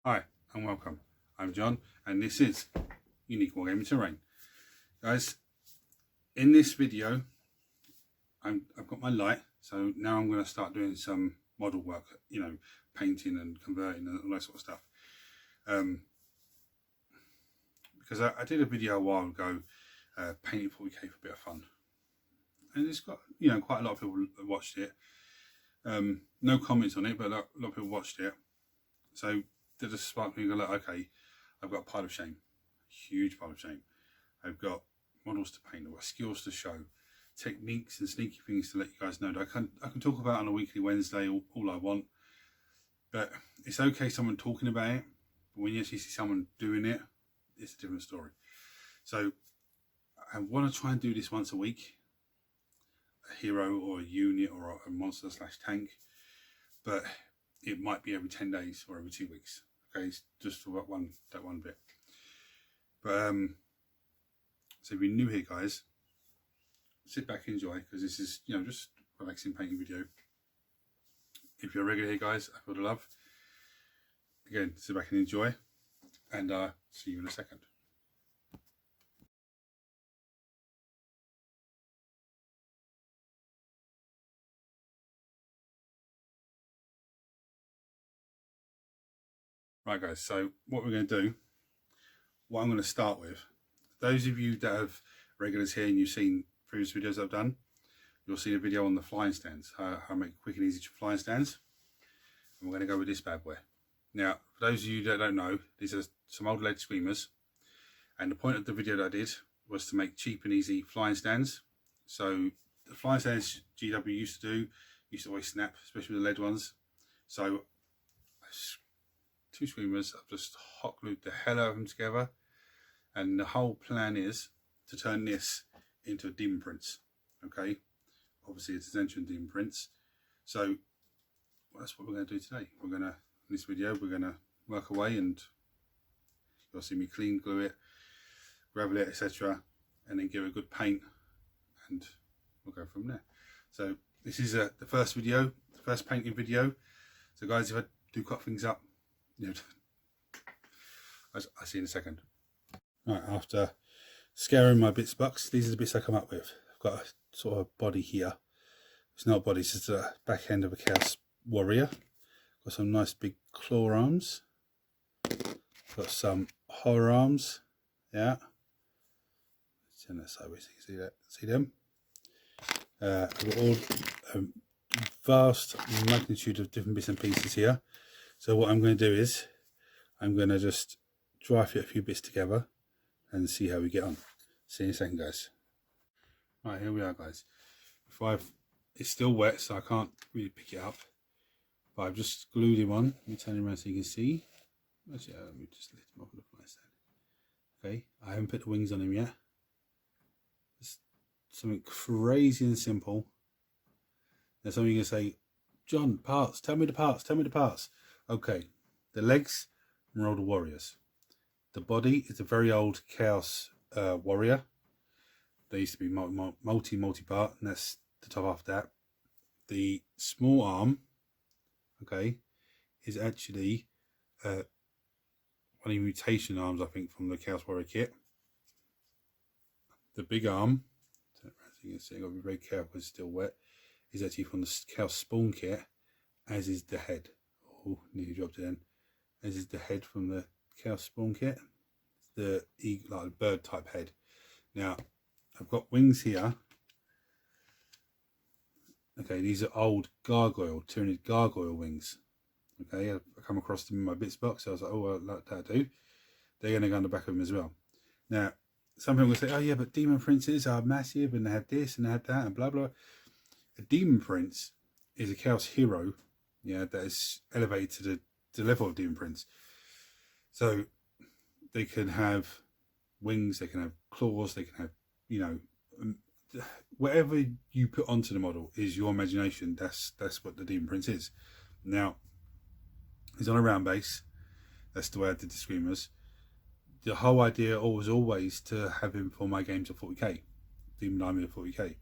Hi and welcome. I'm John and this is Unique Wargaming Terrain. Guys, in this video I've got my light, so now I'm going to start doing some model work, painting and converting and all that sort of stuff. Because I did a video a while ago, painting 40k for a bit of fun. And it's got, quite a lot of people watched it. No comments on it, but a lot of people watched it. So that just sparked me to go, like, okay, I've got a pile of shame, a huge pile of shame. I've got models to paint, I've got skills to show, techniques and sneaky things to let you guys know that I can talk about on a weekly Wednesday all I want, but it's okay someone talking about it, but when you actually see someone doing it, it's a different story. So I want to try and do this once a week, a hero or a unit or a monster / tank, but it might be every 10 days or every 2 weeks. Okay, it's just for that one bit. But so if you're new here, guys, sit back and enjoy, because this is just relaxing painting video. If you're regular here, guys, I feel the love. Again, sit back and enjoy, and see you in a second. Right, guys, so what we're going to do, what I'm going to start with, those of you that have regulars here and you've seen previous videos I've done, you'll see a video on the flying stands, how I make quick and easy flying stands. And we're going to go with this bad boy. Now, for those of you that don't know, these are some old lead screamers, and the point of the video that I did was to make cheap and easy flying stands. So the flying stands GW used to always snap, especially with the lead ones. So 2 screamers, I've just hot glued the hell out of them together, and the whole plan is to turn this into a Deamon prints. Okay, obviously it's essential Deamon prints. So that's what we're going to do today. In this video, we're going to work away, and you'll see me clean glue it, gravel it, etc., and then give it a good paint, and we'll go from there. So this is the first video, the first painting video. So guys, if I do cut things up, I'll see you in a second. Right, after scouring my bits box, these are the bits I come up with. I've got a sort of body here. It's not a body, it's just the back end of a Chaos Warrior. Got some nice big claw arms. Got some horror arms. Yeah. Turn that sideways so you can see that. See them? I've got all a vast magnitude of different bits and pieces here. So what I'm going to do is I'm going to just dry fit a few bits together and see how we get on. See you in a second, guys. Right, here we are, guys. It's still wet, so I can't really pick it up, but I've just glued him on. Let me turn him around so you can see. Actually, let me just lift him off the fly stand. Okay, I haven't put the wings on him yet. It's something crazy and simple. Now some of you can say, John, parts, tell me the parts, tell me the parts. Okay, the legs are all the warriors. The body is a very old Chaos Warrior. They used to be multi-part, and that's the top after that. The small arm, okay, is actually one of the mutation arms, I think, from the Chaos Warrior kit. The big arm, so you can see, I've got to be very careful, it's still wet, is actually from the Chaos Spawn kit, as is the head. Oh, nearly dropped it in. As is the head from the Chaos Spawn kit. The eagle, like a bird type head. Now, I've got wings here. Okay, these are old gargoyle, Tyranid gargoyle wings. Okay, I come across them in my bits box. So I was like, oh, I'll let that do. They're going to go on the back of them as well. Now, some people will say, oh yeah, but Deamon princes are massive and they had this and they had that and blah blah. A Deamon prince is a Chaos hero, yeah, that is elevated to the level of Deamon prince. So they can have wings, they can have claws, they can have, whatever you put onto the model is your imagination. That's what the Deamon prince is. Now, he's on a round base. That's the way I did the screamers. The whole idea was always to have him for my games of 40k, Deamon Army of 40k.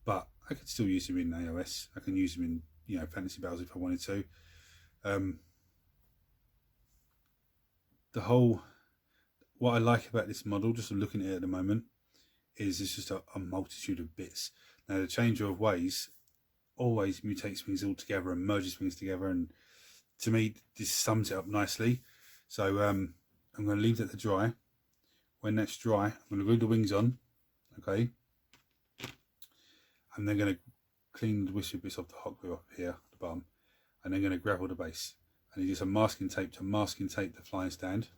But I could still use him in AOS. I can use him in fantasy battles if I wanted to. what I like about this model, just looking at it at the moment, is it's just a multitude of bits. Now the Changer of Ways always mutates things all together and merges things together, and to me this sums it up nicely. So I'm going to leave that to dry. When that's dry, I'm going to glue the wings on, okay, and then going to clean the wispy bits off the hot glue up here at the bottom, and then going to gravel the base, and use some masking tape to masking tape the flying stand,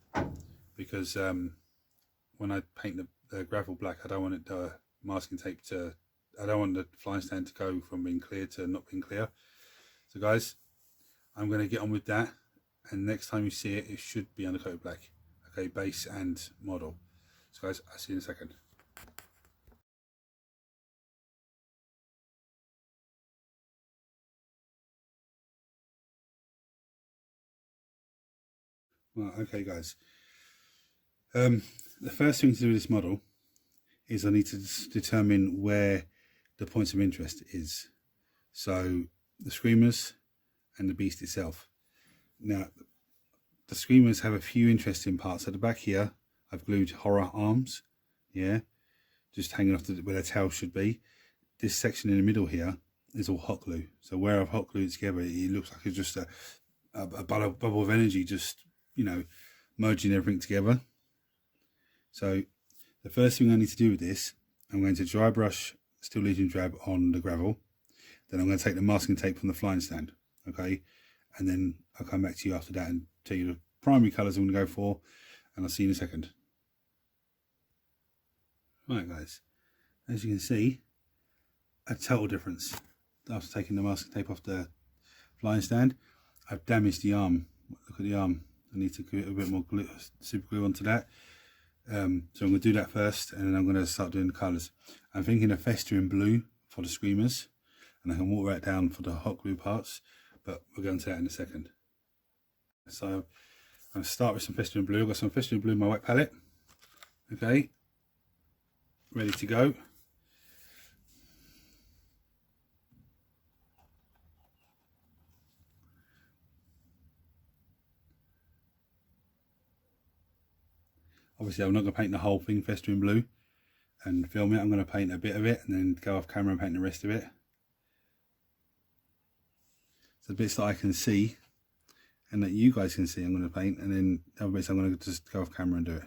because when I paint the gravel black, I don't want it masking tape to, I don't want the flying stand to go from being clear to not being clear. So guys, I'm going to get on with that, and next time you see it, it should be undercoated black, okay, base and model. So guys, I'll see you in a second. Well, okay guys, the first thing to do with this model is I need to determine where the points of interest is. So the screamers and the beast itself. Now the screamers have a few interesting parts. At the back here I've glued horror arms, yeah, just hanging off where the tail should be. This section in the middle here is all hot glue. So where I've hot glued it together, it looks like it's just a bubble of energy, just, you know, merging everything together. So the first thing I need to do with this, I'm going to dry brush Steel Legion drab on the gravel. Then I'm going to take the masking tape from the flying stand, okay, and then I'll come back to you after that and tell you the primary colours I'm going to go for, and I'll see you in a second. Right guys, as you can see, a total difference. After taking the masking tape off the flying stand, I've damaged the arm. Look at the arm. I need to put a bit more glue, super glue onto that. So I'm going to do that first, and then I'm going to start doing the colours. I'm thinking of festering blue for the screamers, and I can walk right down for the hot glue parts, but we'll go into that in a second. So I'm going to start with some festering blue. I've got some festering blue in my wet palette, okay, ready to go. Obviously I'm not going to paint the whole thing festering blue and film it. I'm going to paint a bit of it and then go off camera and paint the rest of it. So the bits that I can see and that you guys can see I'm going to paint, and then the other bits I'm going to just go off camera and do it.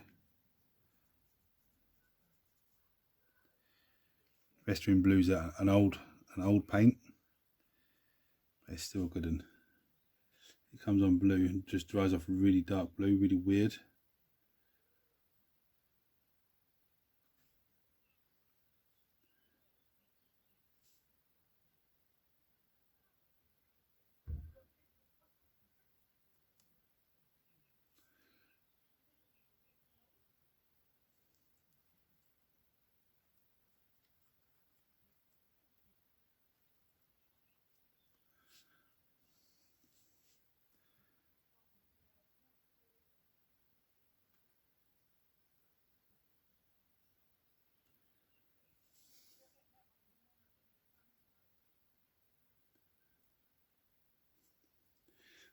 Festering blue's an old paint, but it's still good, and it comes on blue and just dries off really dark blue, really weird.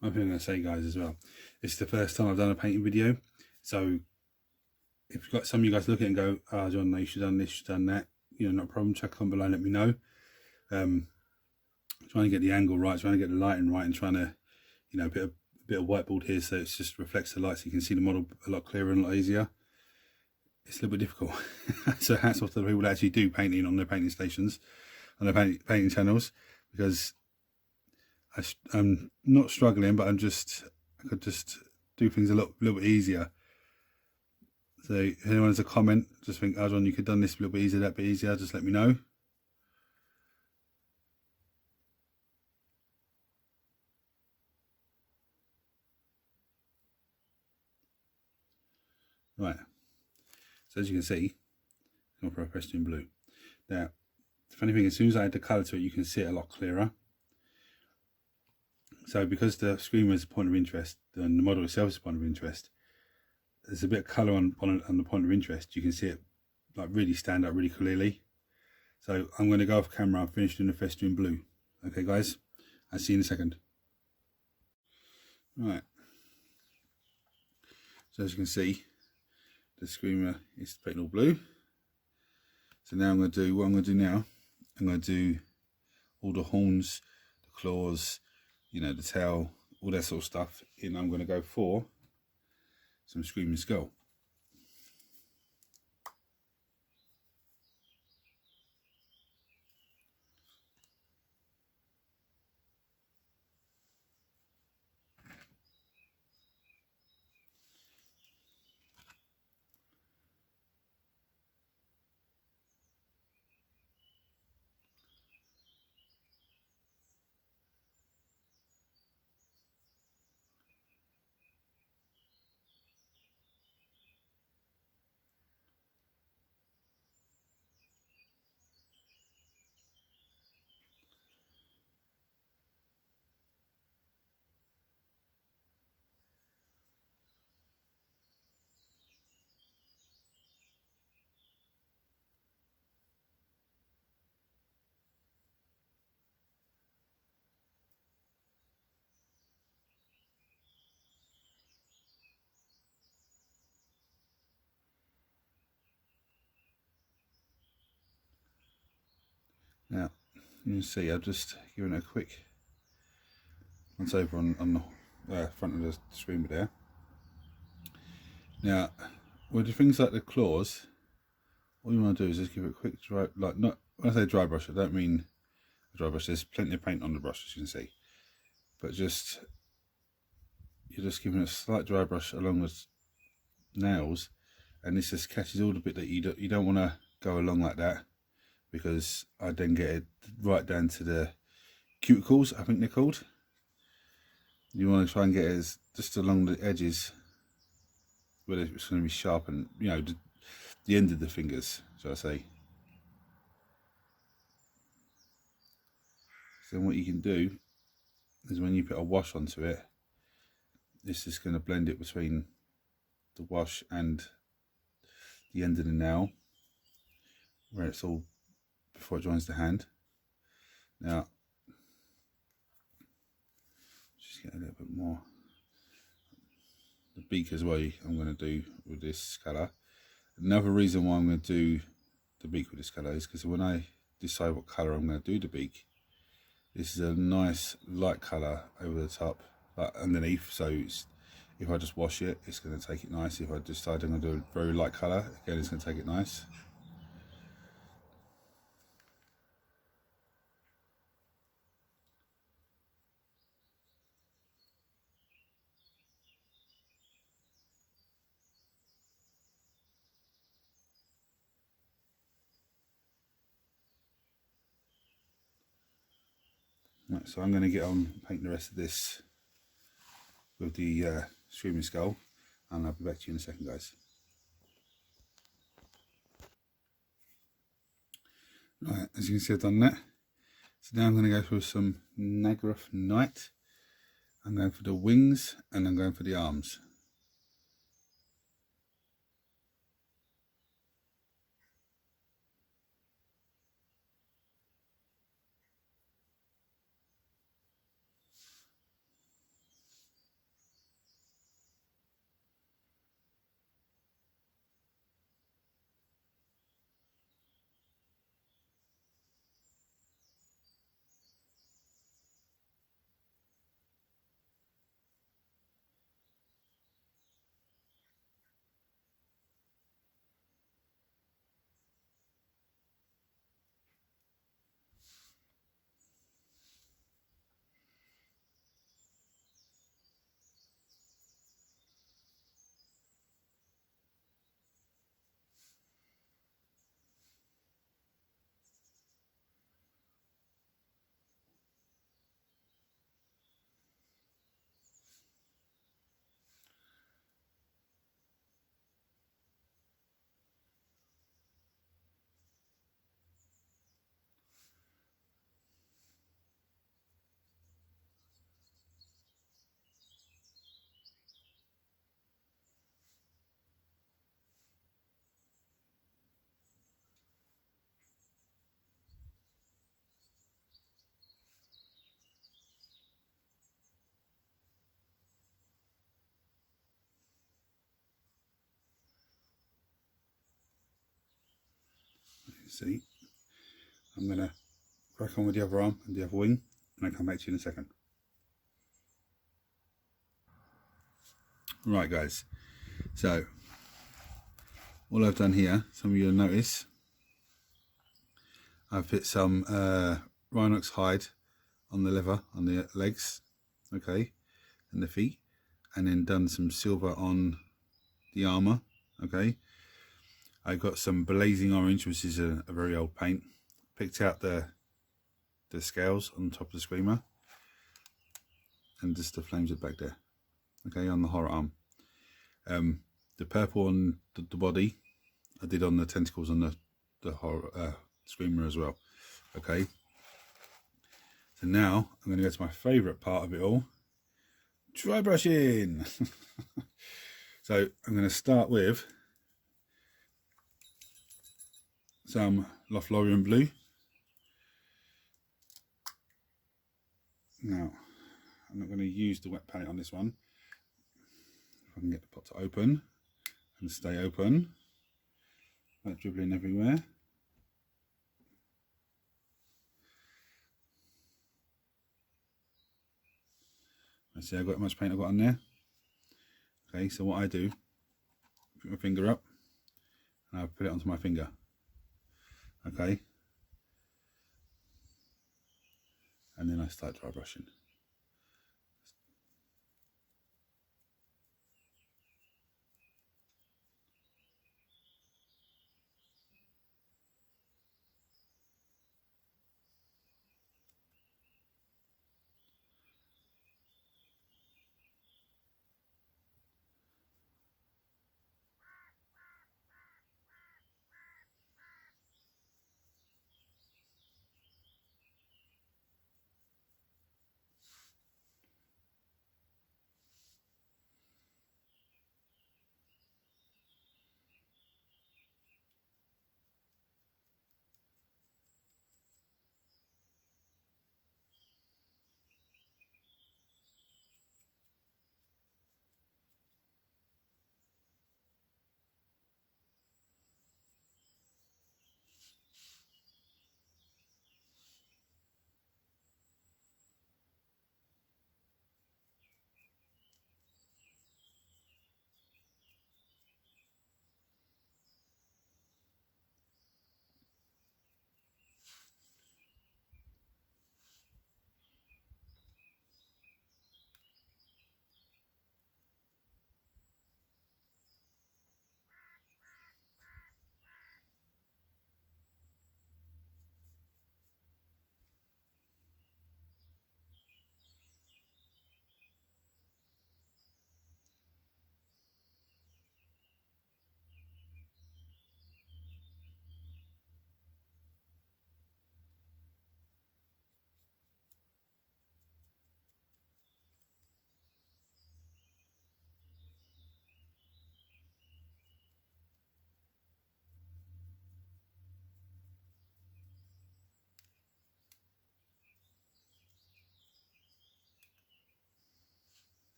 One thing I'm going to say, guys, as well, it's the first time I've done a painting video, so if you've got some of you guys look at it and go, oh John, no, you should have done this, you should have done that, you know, not a problem, check comment below and let me know. Trying to get the angle right, trying to get the lighting right, and trying to, you know, a bit of whiteboard here so it just reflects the light so you can see the model a lot clearer and a lot easier. It's a little bit difficult. So hats off to the people that actually do painting on their painting stations, on their painting channels, because I'm not struggling, but I could just do things a little bit easier. So if anyone has a comment, just think, oh John, you could have done this a little bit easier, that bit easier, just let me know. Right, so as you can see, I'm going to press in blue. Now, the funny thing, as soon as I add the colour to it, you can see it a lot clearer. So because the screamer is a point of interest and the model itself is a point of interest, there's a bit of colour on the point of interest. You can see it like really stand out really clearly. So I'm going to go off camera. I've finished doing the festering blue. Okay guys, I'll see you in a second. Right, So as you can see, the screamer is painted all blue. So now I'm going to do, what I'm going to do now, I'm going to do all the horns, the claws, you know, the tail, all that sort of stuff. And I'm going to go for some screaming skull. Now, you can see I've just given it a quick once over on the front of the screamer there. Now, with things like the claws, all you want to do is just give it a quick dry, like, not, when I say dry brush, I don't mean a dry brush, there's plenty of paint on the brush, as you can see. But just, you're just giving it a slight dry brush along the nails, and this just catches all the bit that you don't want to go along like that, because I then get it right down to the cuticles, I think they're called. You want to try and get it as just along the edges where it's going to be sharp, and you know, the end of the fingers, shall I say. So what you can do is when you put a wash onto it, this is going to blend it between the wash and the end of the nail, where it's all before it joins the hand. Now, just get a little bit more. The beak as well, I'm going to do with this colour. Another reason why I'm going to do the beak with this colour is because when I decide what colour I'm going to do the beak, this is a nice light colour over the top, like underneath, so if I just wash it, it's going to take it nice. If I decide I'm going to do a very light colour, again, it's going to take it nice. Right, so I'm going to get on painting the rest of this with the screaming skull, and I'll be back to you in a second, guys. Right, as you can see, I've done that. So now I'm going to go for some Nagraf Knight. I'm going for the wings, and I'm going for the arms. can see. I'm going to crack on with the other arm and the other wing, and I'll come back to you in a second. Right guys, so all I've done here, some of you will notice, I've put some rhinox hide on the leather, on the legs, okay, and the feet, and then done some silver on the armour, okay. I got some blazing orange, which is a very old paint, picked out the scales on top of the screamer, and just the flames are back there, okay, on the horror arm. The purple on the body, I did on the tentacles on the horror screamer as well, okay. So now I'm going to go to my favourite part of it all, dry brushing. So I'm going to start with some Lothlorien blue. Now I'm not going to use the wet palette on this one. If I can get the pot to open and stay open, not dribbling everywhere. Let's see how much paint I've got on there. Okay, so what I do, put my finger up and I put it onto my finger. Okay, and then I start dry brushing.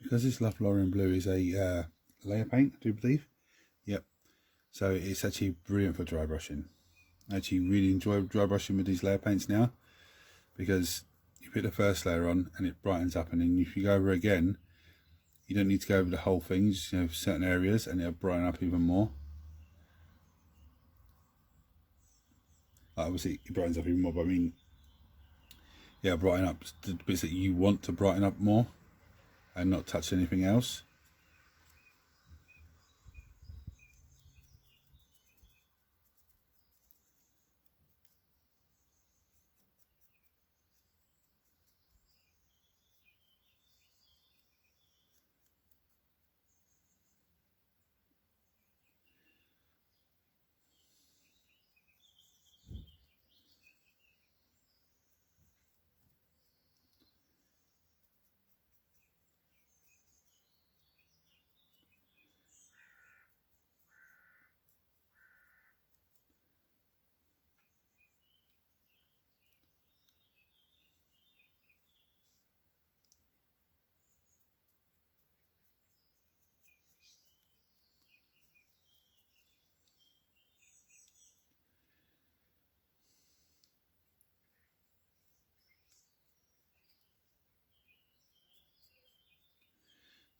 Because this Lothlorien blue is a layer paint, I do believe. Yep. So it's actually brilliant for dry brushing. I actually really enjoy dry brushing with these layer paints now, because you put the first layer on and it brightens up, and then if you go over again, you don't need to go over the whole thing, just, you know, certain areas, and it'll brighten up even more. Obviously it brightens up even more, but I mean, yeah, brighten up the bits that you want to brighten up more and not touch anything else.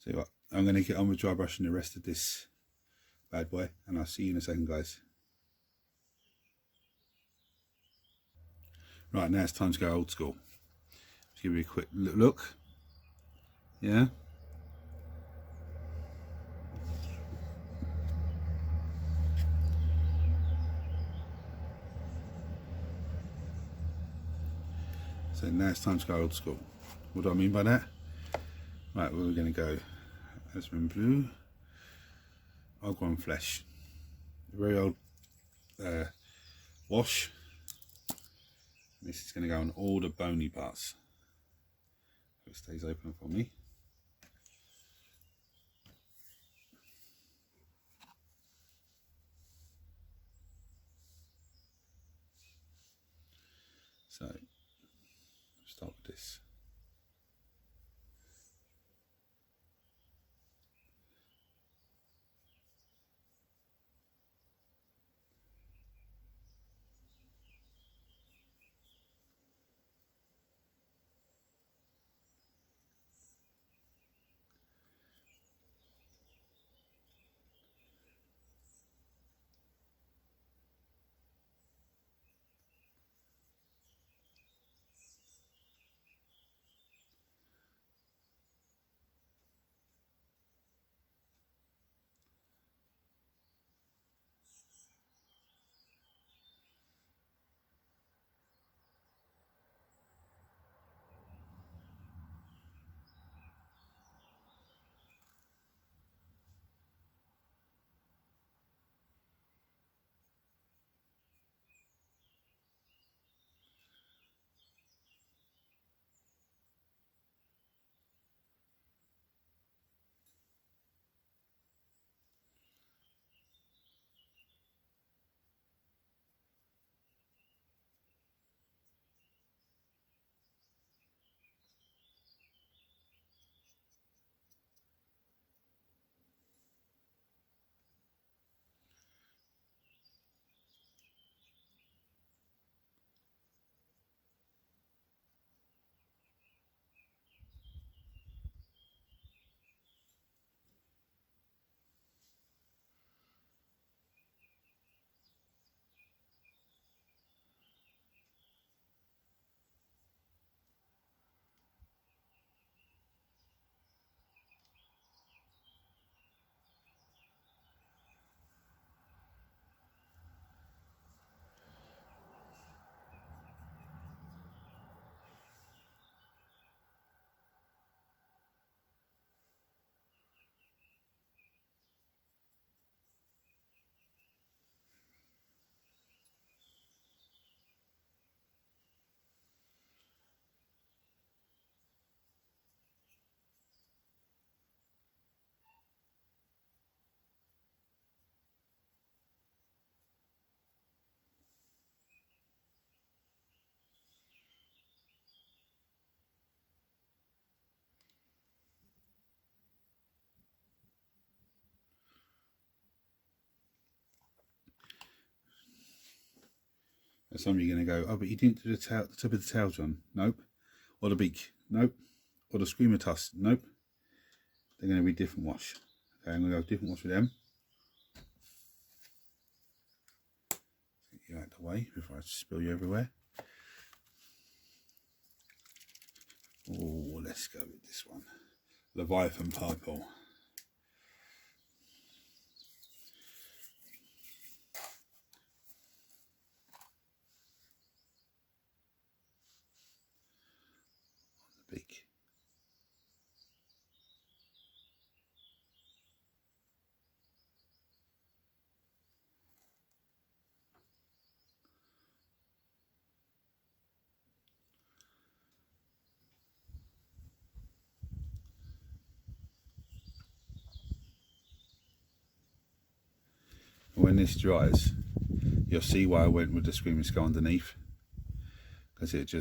So what, I'm going to get on with dry brushing the rest of this bad boy, and I'll see you in a second, guys. Right, now it's time to go old school. Just give you a quick look. Yeah. So now it's time to go old school. What do I mean by that? Right, where we're going to go? Aspen blue. I'll go on flesh. A very old wash. This is going to go on all the bony parts. It stays open for me. So, start with this. And some of you are going to go, oh, but you didn't do the top of the tail, John. Nope. Or the beak. Nope. Or the screamer tusk. Nope. They're going to be different wash. Okay, I'm going to go different wash with them. Get you out of the way before I spill you everywhere. Oh, let's go with this one. Leviathan purple. Beak. When this dries, you'll see why I went with the Screaming Skull underneath, because it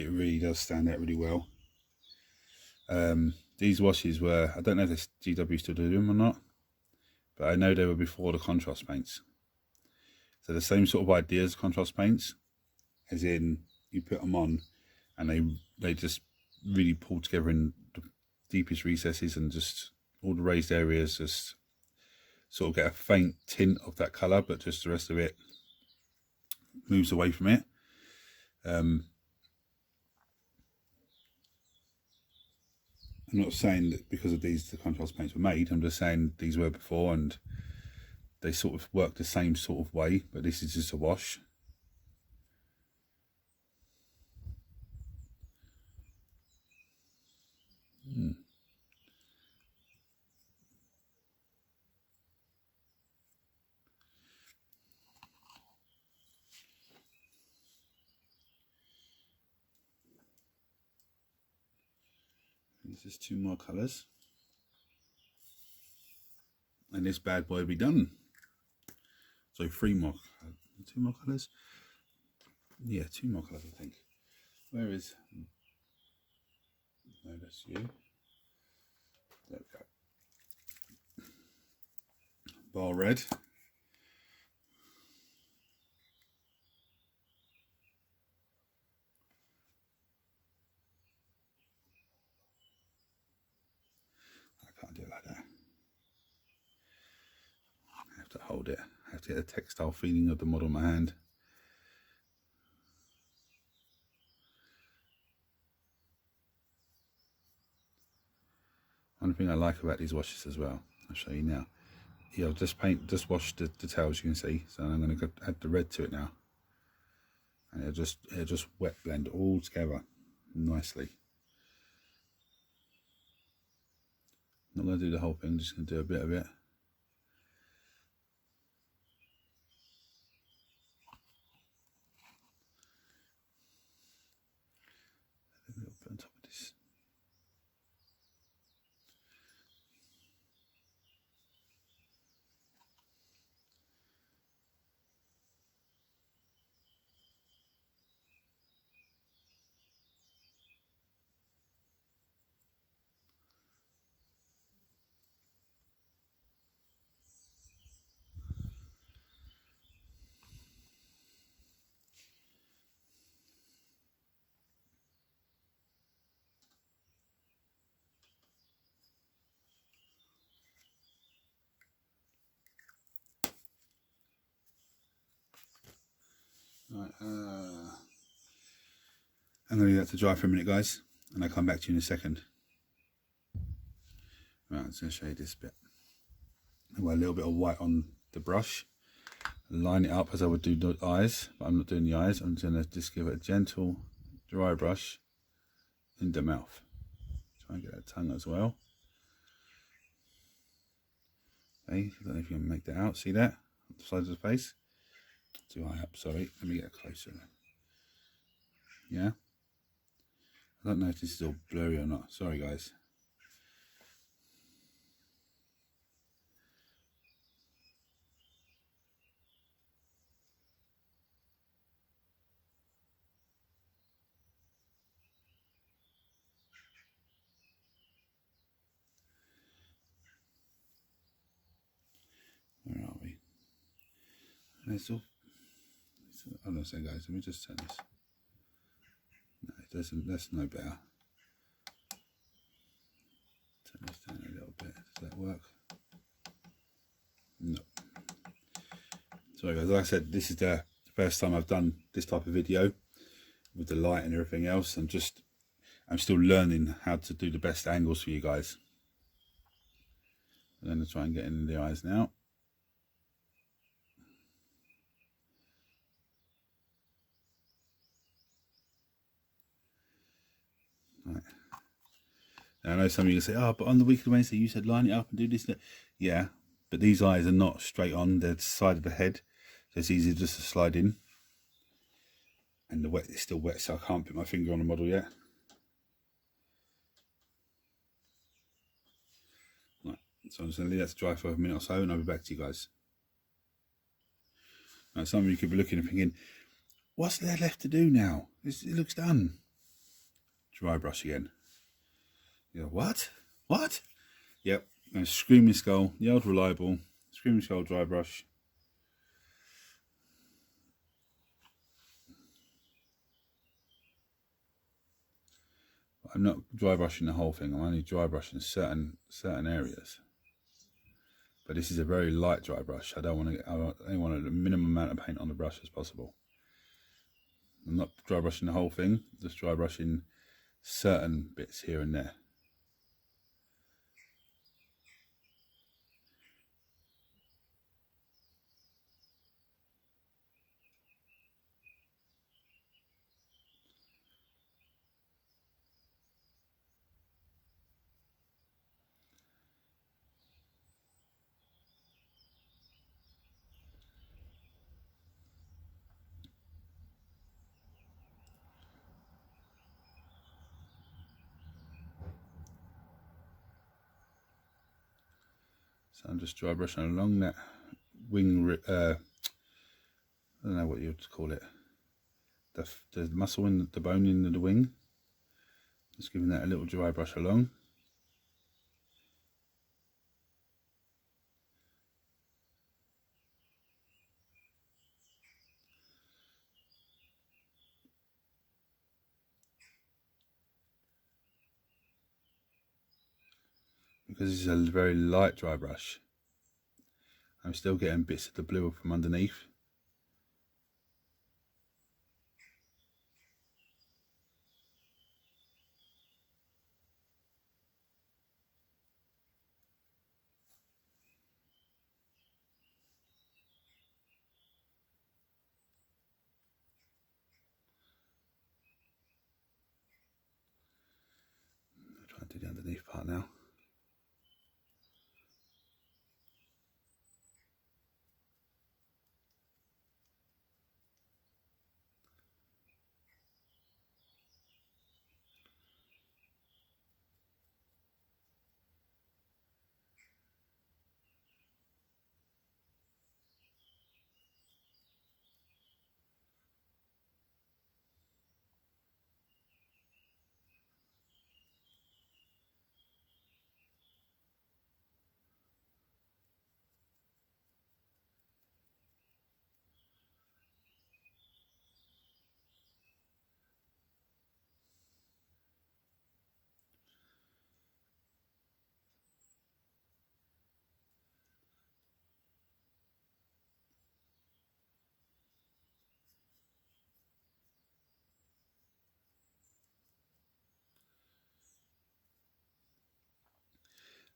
really does stand out really well. These washes were, I don't know if GW still do them or not, but I know they were before the contrast paints. So the same sort of idea as contrast paints, as in you put them on and they just really pull together in deepest recesses and just all the raised areas just sort of get a faint tint of that colour, but just the rest of it moves away from it. I'm not saying that because of these the contrast paints were made, I'm just saying these were before and they sort of work the same sort of way, but this is just a wash. There's just 2 more colours. And this bad boy will be done. So 3 more, 2 more colours? Yeah, 2 more colours I think. Where is, no, that's you. There we go. Bar red. I can't do it like that. I have to hold it. I have to get the textile feeling of the model in my hand. One thing I like about these washes as well, I'll show you now. Yeah, I'll just wash the tails, you can see. So I'm going to add the red to it now, and it'll just wet blend all together nicely. Not going to do the whole thing, just going to do a bit of it. A little bit on top of this. Right, I'm going to leave that to dry for a minute, guys, and I'll come back to you in a second. Right, I'm just going to show you this bit. I've got a little bit of white on the brush. Line it up as I would do the eyes, but I'm not doing the eyes. I'm going to just give it a gentle dry brush in the mouth. Try and get that tongue as well. Okay, I don't know if you can make that out. See that? On the side of the face. Too high up, sorry. Let me get closer. Yeah? I don't know if this is all blurry or not. Sorry, guys. Where are we? It's all. I'm not saying, guys. Let me just turn this. No, it doesn't. That's no better. Turn this down a little bit. Does that work? No. Sorry, guys. Like I said, this is the first time I've done this type of video with the light and everything else. I'm still learning how to do the best angles for you guys. I'm going to try and get in the eyes now. Right. Now, I know some of you say, oh, but on the weekly Wednesday you said line it up and do this. Yeah, but these eyes are not straight on, they're the side of the head, so it's easy just to slide in. And the wet is still wet, so I can't put my finger on the model yet. Right, so I'm just going to leave that to dry for a minute or so, and I'll be back to you guys. Now, some of you could be looking and thinking, what's there left to do now? It looks done. Dry brush again. You go, what? What? Yep, and Screaming Skull, the old reliable Screaming Skull dry brush. I'm not dry brushing the whole thing. I'm only dry brushing certain areas. But this is a very light dry brush. I only want a minimum amount of paint on the brush as possible. I'm not dry brushing the whole thing, just dry brushing certain bits here and there. So I'm just dry brushing along that wing, I don't know what you'd call it, the muscle in the bone in the wing. Just giving that a little dry brush along. Because this is a very light dry brush, I'm still getting bits of the blue from underneath. I'll try and do the underneath part now.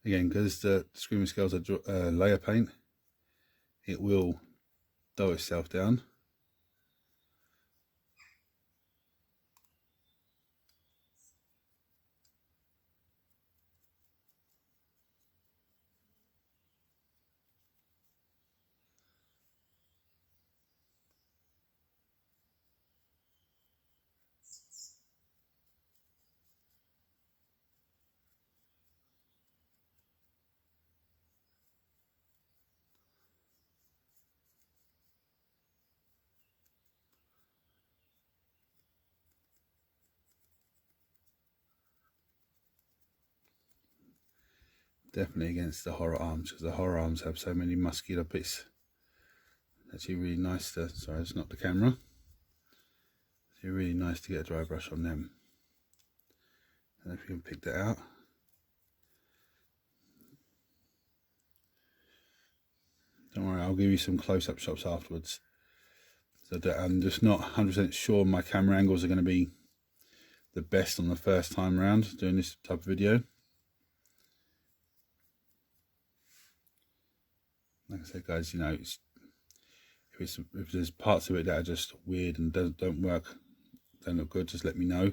Again, because the Screaming Skulls are layer paint, it will dull itself down. Definitely against the horror arms, because the horror arms have so many muscular bits. Actually really nice to, sorry, it's not the camera. It's really nice to get a dry brush on them. And if you can pick that out. Don't worry, I'll give you some close-up shots afterwards. So that I'm just not 100% sure my camera angles are going to be the best on the first time around doing this type of video. Like I said, guys, you know, if there's parts of it that are just weird and don't work, don't look good, just let me know.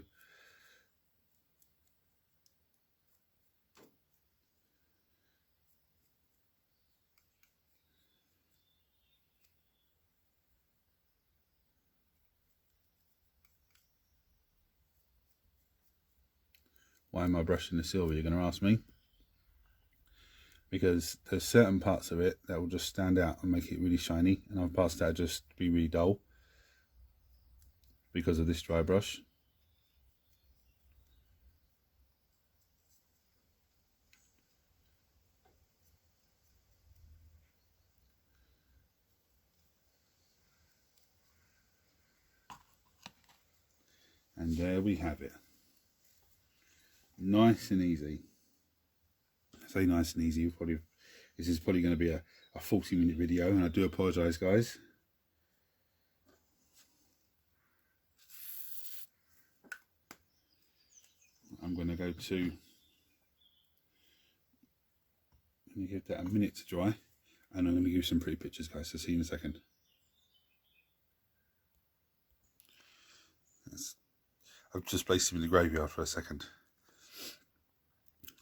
Why am I brushing the silver, you're going to ask me? Because there's certain parts of it that will just stand out and make it really shiny, and other parts that will just be really dull because of this dry brush. And there we have it. nice and easy. I say nice and easy, this is probably going to be a 40-minute video, and I do apologise, guys. I'm going to go to, give that a minute to dry, and I'm going to give you some pretty pictures, guys, so see you in a second. I've just placed him in the graveyard for a second.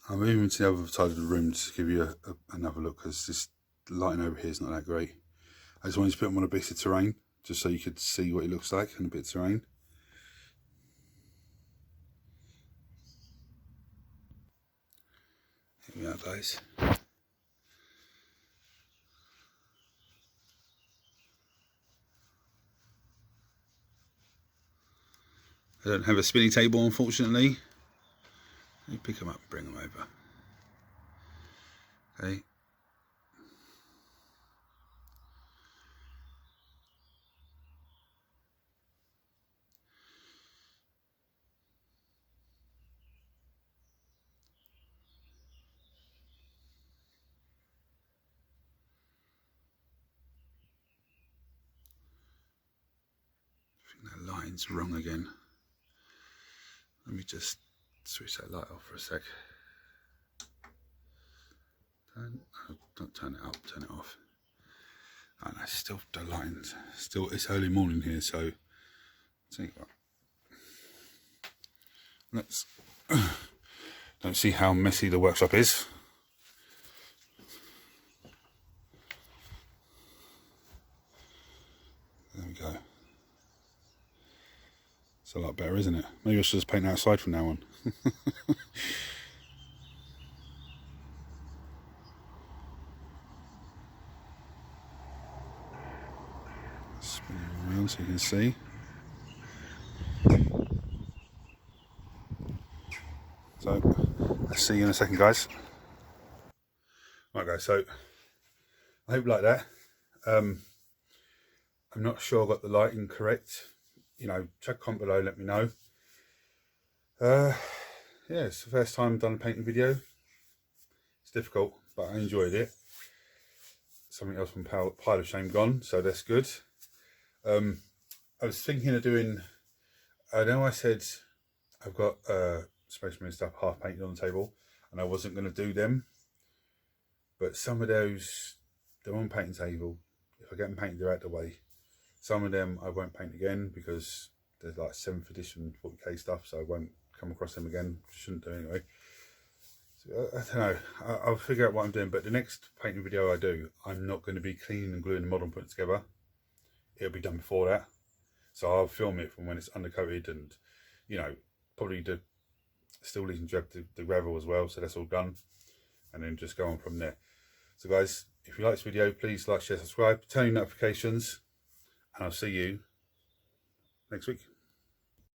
I'm moving to the other side of the room to give you another look, because this lighting over here is not that great. I just wanted to put him on a bit of terrain, just so you could see what he looks like on a bit of terrain. Here we are, guys. I don't have a spinning table, unfortunately. Let me pick them up and bring them over. Okay. I think that line's wrong again. Let me just switch that light off for a sec. Don't turn it up, turn it off. Oh no, still the lines. Still, it's early morning here, so I'll tell you what. Let's don't see how messy the workshop is. There we go. It's a lot better, isn't it? Maybe I should just paint outside from now on. Spin it around so you can see. So, I'll see you in a second, guys. Right, guys, so I hope you like that. I'm not sure I got the lighting correct. You know, check comment below, let me know. Yeah, it's the first time I've done a painting video. It's difficult, but I enjoyed it. Something else from Pile of Shame gone, so that's good. I was thinking of doing, I know I said I've got Space Marine stuff half painted on the table, and I wasn't going to do them, but some of those, they're on painting table. If I get them painted, they're out the way. Some of them I won't paint again because there's like 7th edition 40k stuff, so I won't come across them again. Shouldn't do anyway. So, I don't know. I'll figure out what I'm doing, but the next painting video I do, I'm not going to be cleaning and gluing the model and putting it together. It'll be done before that. So I'll film it from when it's undercoated and, you know, probably still leaving the gravel as well, so that's all done. And then just go on from there. So guys, if you like this video, please like, share, subscribe, turn on notifications. And I'll see you next week.